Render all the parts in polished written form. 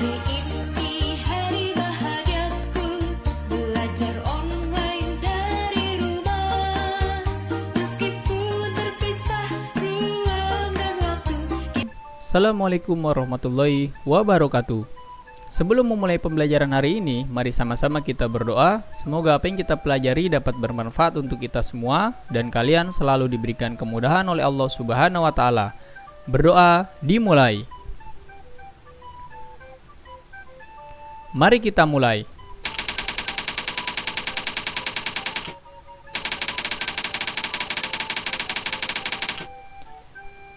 Hari ini hari bahagiaku, belajar online dari rumah. Meskipun terpisah ruang dan waktu. Assalamualaikum warahmatullahi wabarakatuh. Sebelum memulai pembelajaran hari ini, mari sama-sama kita berdoa. Semoga apa yang kita pelajari dapat bermanfaat untuk kita semua dan kalian selalu diberikan kemudahan oleh Allah Subhanahu wa taala. Berdoa dimulai. Mari kita mulai.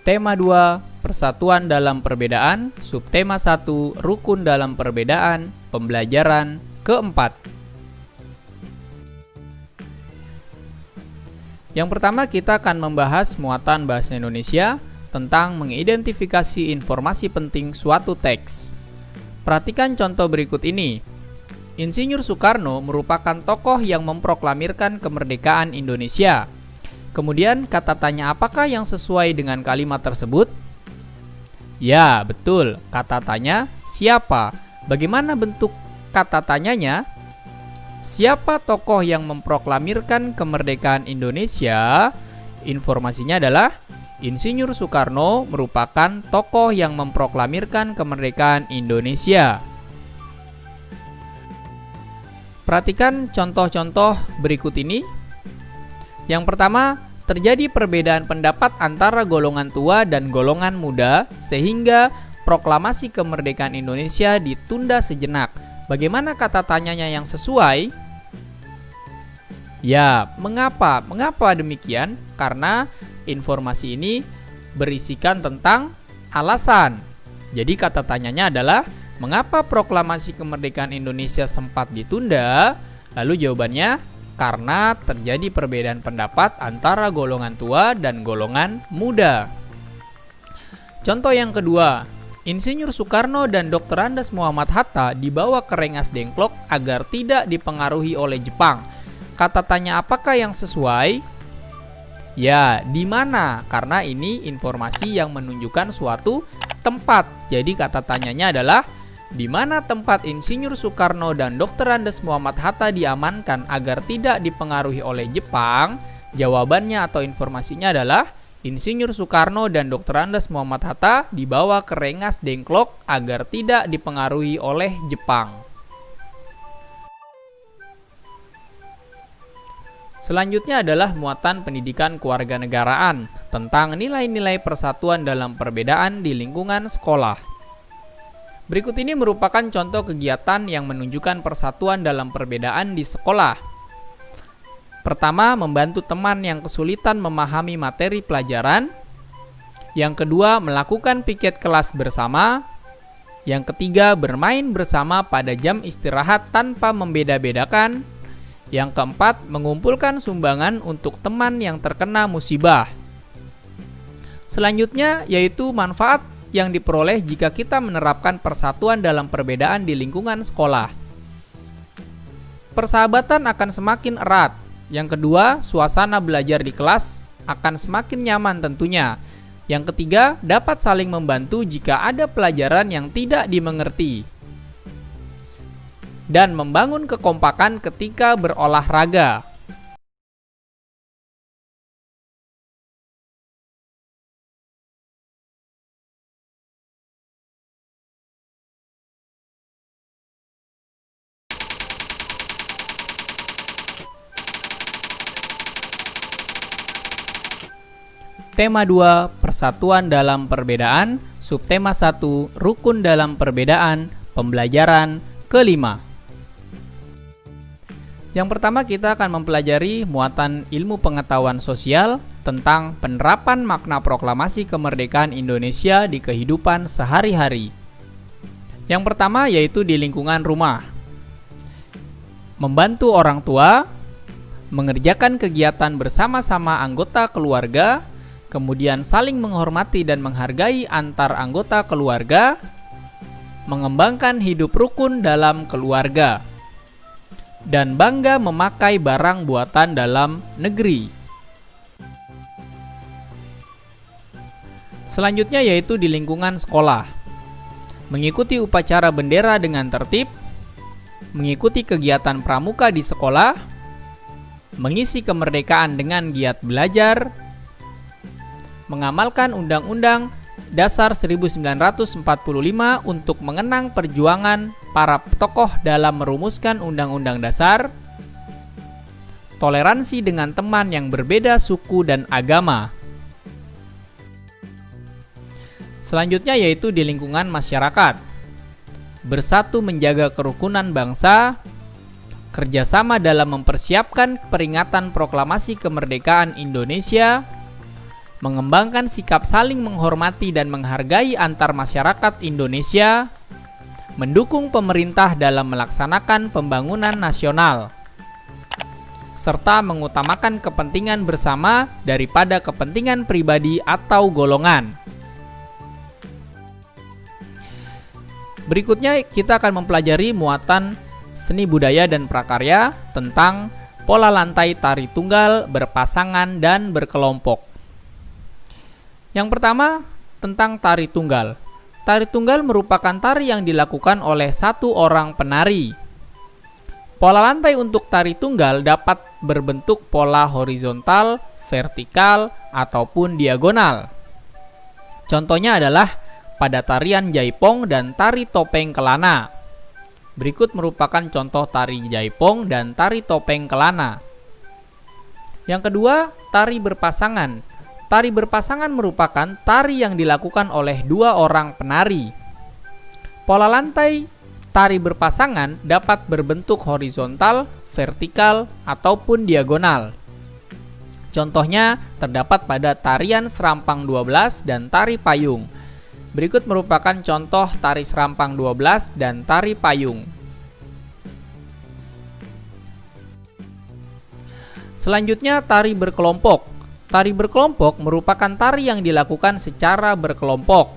Tema 2, Persatuan dalam Perbedaan. Subtema 1, Rukun dalam Perbedaan. Pembelajaran keempat. Yang pertama kita akan membahas muatan bahasa Indonesia tentang mengidentifikasi informasi penting suatu teks. Perhatikan contoh berikut ini. Insinyur Soekarno merupakan tokoh yang memproklamirkan kemerdekaan Indonesia. Kemudian kata tanya apakah yang sesuai dengan kalimat tersebut? Ya, betul. Kata tanya siapa? Bagaimana bentuk kata tanyanya? Siapa tokoh yang memproklamirkan kemerdekaan Indonesia? Informasinya adalah Insinyur Soekarno merupakan tokoh yang memproklamirkan kemerdekaan Indonesia. Perhatikan contoh-contoh berikut ini. Yang pertama, terjadi perbedaan pendapat antara golongan tua dan golongan muda sehingga proklamasi kemerdekaan Indonesia ditunda sejenak. Bagaimana kata tanyanya yang sesuai? Ya, mengapa? Mengapa demikian? Karena informasi ini berisikan tentang alasan. Jadi kata tanyanya adalah mengapa proklamasi kemerdekaan Indonesia sempat ditunda? Lalu jawabannya karena terjadi perbedaan pendapat antara golongan tua dan golongan muda. Contoh yang kedua, Insinyur Soekarno dan Dr. Andes Muhammad Hatta dibawa ke Rengas Dengklok agar tidak dipengaruhi oleh Jepang. Kata tanya apakah yang sesuai? Ya, di mana? Karena ini informasi yang menunjukkan suatu tempat. Jadi kata tanyanya adalah di mana tempat Insinyur Soekarno dan Dr. Andes Muhammad Hatta diamankan agar tidak dipengaruhi oleh Jepang? Jawabannya atau informasinya adalah Insinyur Soekarno dan Dr. Andes Muhammad Hatta dibawa ke Rengas Dengklok agar tidak dipengaruhi oleh Jepang. Selanjutnya adalah muatan pendidikan kewarganegaraan tentang nilai-nilai persatuan dalam perbedaan di lingkungan sekolah. Berikut ini merupakan contoh kegiatan yang menunjukkan persatuan dalam perbedaan di sekolah. Pertama, membantu teman yang kesulitan memahami materi pelajaran. Yang kedua, melakukan piket kelas bersama. Yang ketiga, bermain bersama pada jam istirahat tanpa membeda-bedakan. Yang keempat, mengumpulkan sumbangan untuk teman yang terkena musibah. Selanjutnya, yaitu manfaat yang diperoleh jika kita menerapkan persatuan dalam perbedaan di lingkungan sekolah. Persahabatan akan semakin erat. Yang kedua, suasana belajar di kelas akan semakin nyaman tentunya. Yang ketiga, dapat saling membantu jika ada pelajaran yang tidak dimengerti. Dan membangun kekompakan ketika berolahraga. Tema 2, Persatuan dalam Perbedaan. Subtema 1, Rukun dalam Perbedaan. Pembelajaran kelima. Yang pertama kita akan mempelajari muatan ilmu pengetahuan sosial tentang penerapan makna proklamasi kemerdekaan Indonesia di kehidupan sehari-hari. Yang pertama yaitu di lingkungan rumah. Membantu orang tua, mengerjakan kegiatan bersama-sama anggota keluarga, kemudian saling menghormati dan menghargai antar anggota keluarga, mengembangkan hidup rukun dalam keluarga, dan bangga memakai barang buatan dalam negeri. Selanjutnya yaitu di lingkungan sekolah. mengikuti upacara bendera dengan tertib, mengikuti kegiatan pramuka di sekolah, mengisi kemerdekaan dengan giat belajar, mengamalkan Undang-Undang Dasar 1945 untuk mengenang perjuangan para tokoh dalam merumuskan Undang-Undang Dasar, toleransi dengan teman yang berbeda suku dan agama. Selanjutnya yaitu di lingkungan masyarakat. Bersatu menjaga kerukunan bangsa, kerjasama dalam mempersiapkan peringatan proklamasi kemerdekaan Indonesia, mengembangkan sikap saling menghormati dan menghargai antar masyarakat Indonesia, mendukung pemerintah dalam melaksanakan pembangunan nasional, serta mengutamakan kepentingan bersama daripada kepentingan pribadi atau golongan. Berikutnya kita akan mempelajari muatan seni budaya dan prakarya tentang pola lantai tari tunggal, berpasangan, dan berkelompok. Yang pertama, tentang tari tunggal. Tari tunggal merupakan tari yang dilakukan oleh satu orang penari. Pola lantai untuk tari tunggal dapat berbentuk pola horizontal, vertikal, ataupun diagonal. Contohnya adalah pada tarian jaipong dan tari topeng kelana. Berikut merupakan contoh tari jaipong dan tari topeng kelana. Yang kedua, tari berpasangan. Tari berpasangan merupakan tari yang dilakukan oleh dua orang penari. Pola lantai tari berpasangan dapat berbentuk horizontal, vertikal, ataupun diagonal. Contohnya terdapat pada tarian serampang 12 dan tari payung. Berikut merupakan contoh tari serampang 12 dan tari payung. Selanjutnya tari berkelompok. Tari berkelompok merupakan tari yang dilakukan secara berkelompok.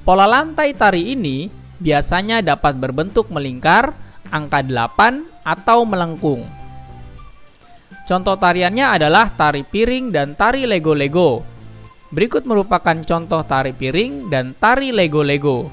Pola lantai tari ini biasanya dapat berbentuk melingkar, angka 8, atau melengkung. Contoh tariannya adalah tari piring dan tari lego-lego. Berikut merupakan contoh tari piring dan tari lego-lego.